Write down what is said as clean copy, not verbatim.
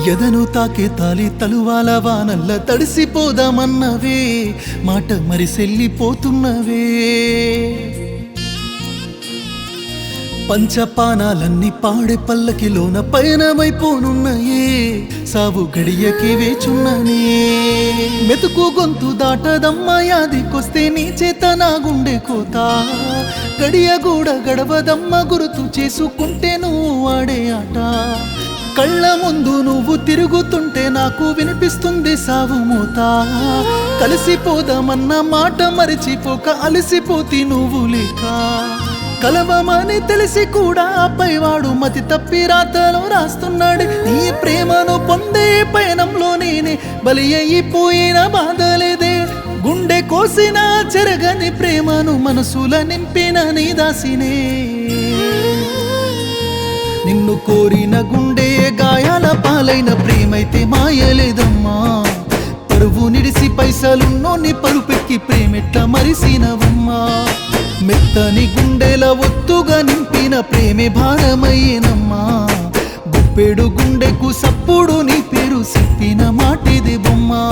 ఎదను తాకే తాలి తలువాల వానల్ల తడిసిపోదామన్నవే మాట మరిసెల్లిపోతున్నవే పంచపానాలన్నీ పాడే పల్లకిలోన పయనమైపోనున్నాయే సావు గడియకి వేచున్ననే మెతుకు గొంతు దాటదమ్మా యాదికొస్తే నీ చేత నా గుండె కోత గడియ కూడా గడవదమ్మ గుర్తు చేసుకుంటే నువ్వు ఆడే ఆట కళ్ళ ముందు నువ్వు తిరుగుతుంటే నాకు వినిపిస్తుంది సావు మూత కలిసిపోదామన్న మాట మరిచిపోక అలసిపోతి నువ్వు లేక కలవమని తెలిసి కూడా పైవాడు మతి తప్పి రాతలో రాస్తున్నాడు నీ ప్రేమను పొందే పయనంలో నేనే బలి అయిపోయిన బాధలేదే గుండె కోసిన చెరగని ప్రేమను మనసుల నింపిన నీ దాసినే నిన్ను కోరిన గుండె గాయాల పాలైన ప్రేమైతే మాయలేదమ్మా పరువు నిడిసి పైసలున్నోని పరుపెక్కి ప్రేమెట్ల మరిసినవమ్మా మెత్తని గుండెల ఒత్తుగా నింపిన ప్రేమే భారమయ్యేనమ్మా గుప్పెడు గుండెకు సప్పుడు నీ పేరు చెప్పిన మాటిది బొమ్మా